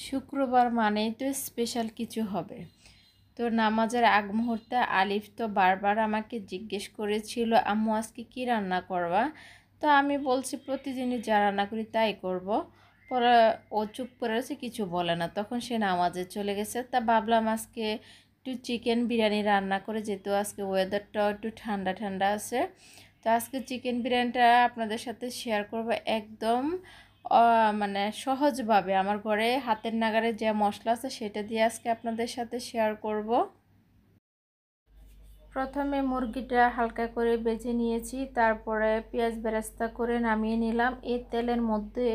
শুক্রবার মানেই তো স্পেশাল কিছু হবে। তো নামাজের আগ মুহূর্তে আলিফ তো বারবার আমাকে জিজ্ঞেস করেছিল, আম্মু আজকে কী রান্না করবা? তো আমি বলছি প্রতিদিনই যা রান্না করি তাই করব। পরে ও চুপ করে আছে, কিছু বলে না। তখন সে নামাজে চলে গেছে। তা ভাবলাম আজকে একটু চিকেন বিরিয়ানি রান্না করে, যেহেতু আজকে ওয়েদারটাও একটু ঠান্ডা ঠান্ডা আছে। তো আজকে চিকেন বিরিয়ানিটা আপনাদের সাথে শেয়ার করব একদম মানে সহজভাবে। আমার ঘরে হাতের নাগারে যে মশলা আছে সেটা দিয়ে আজকে আপনাদের সাথে শেয়ার করব। প্রথমে মুরগিটা হালকা করে ভেজে নিয়েছি, তারপরে পেঁয়াজ বেরেস্তা করে নামিয়ে নিলাম। এই তেলের মধ্যে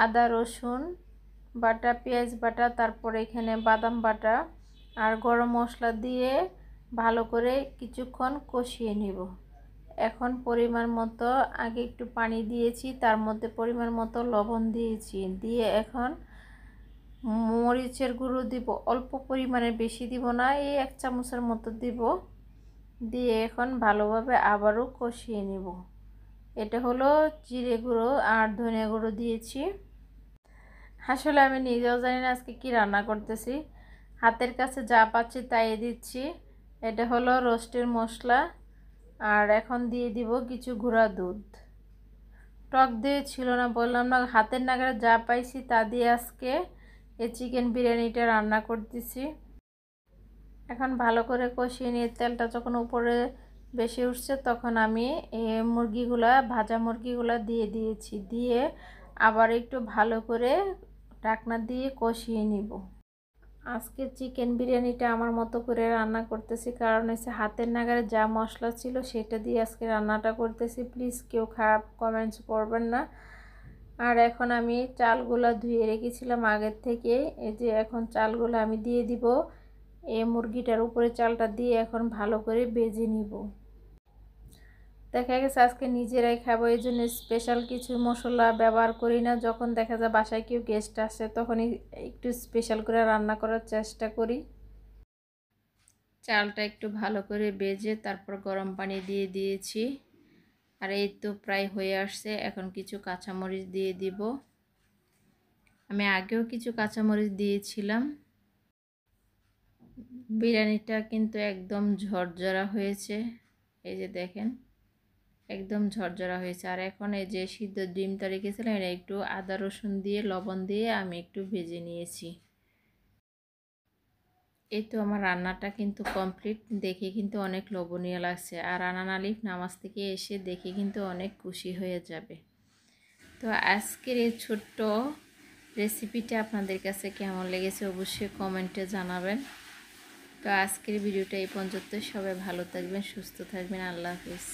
আদা রসুন বাটা, পেঁয়াজ বাটা, তারপরে এখানে বাদাম বাটা আর গরম মশলা দিয়ে ভালো করে কিছুক্ষণ কষিয়ে নিব। এখন পরিমাণ মতো, আগে একটু পানি দিয়েছি, তার মধ্যে পরিমাণ মতো লবণ দিয়েছি, দিয়ে এখন মরিচের গুঁড়ো দিব অল্প পরিমাণে, বেশি দিব না, এই 1 চামচের মতো দিব। দিয়ে এখন ভালোভাবে আবারও কষিয়ে নিব। এটা হলো জিরে গুঁড়ো আর ধনিয়া গুঁড়ো দিয়েছি। আসলে আমি নিজেও জানি না আজকে কি রান্না করতেছি, হাতের কাছে যা পাচ্ছি তাই দিচ্ছি। এটা হলো রোস্টের মশলা। আর এখন দিয়ে দিব কিছু গুঁড়া দুধ। টক দিয়ে ছিল না, বললাম না, হাতের নাগারে যা পাইছি তা দিয়ে আজকে এই চিকেন বিরিয়ানিটা রান্না করতেছি। এখন ভালো করে কষিয়ে নিয়ে তেলটা যখন উপরে বেশি উঠছে তখন আমি এই ভাজা মুরগিগুলা দিয়ে দিয়েছি, দিয়ে আবার একটু ভালো করে ঢাকনা দিয়ে কষিয়ে নিব। আজকে চিকেন বিরিয়ানিটা আমার মতো করে রান্না করতেছি, কারণ হচ্ছে হাতের নাগারে যা মশলা ছিল সেটা দিয়ে আজকে রান্নাটা করতেছি। প্লিজ কেউ খারাপ কমেন্টস করবেন না। আর এখন আমি চালগুলা ধুয়ে রেখেছিলাম আগের থেকে, এই যে এখন চালগুলো আমি দিয়ে দিব। এই মুরগিটার উপরে চালটা দিয়ে এখন ভালো করে ভেজে নিব। দেখা গেছে আজকে নিজেরাই খাবো, এই জন্য স্পেশাল কিছু মশলা ব্যবহার করি না। যখন দেখা যায় বাসায় কেউ গেস্ট আসে তখনই একটু স্পেশাল করে রান্না করার চেষ্টা করি। চালটা একটু ভালো করে ভেজে তারপর গরম পানি দিয়ে দিয়েছি। আর এই তো প্রায় হয়ে আসছে। এখন কিছু কাঁচামরিচ দিয়ে দিব। আমি আগেও কিছু কাঁচামরিচ দিয়েছিলাম। বিরিয়ানিটা কিন্তু একদম ঝরঝরা হয়েছে, এই যে দেখেন একদম ঝরঝরা হয়েছে। আর এখন এই যে সিদ্ধ ডিমটা রেখেছিলাম, এটা একটু আদা রসুন দিয়ে লবণ দিয়ে আমি একটু ভেজে নিয়েছি। এই তো আমার রান্নাটা কিন্তু কমপ্লিট। দেখে কিন্তু অনেক লোভনীয় লাগছে। আর আনান আলিফ নামাজ থেকে এসে দেখে কিন্তু অনেক খুশি হয়ে যাবে। তো আজকের এই ছোট্ট রেসিপিটা আপনাদের কাছে কেমন লেগেছে অবশ্যই কমেন্টে জানাবেন। তো আজকের ভিডিওটা এই পর্যন্ত। সবাই ভালো থাকবেন, সুস্থ থাকবেন। আল্লাহ হাফেজ।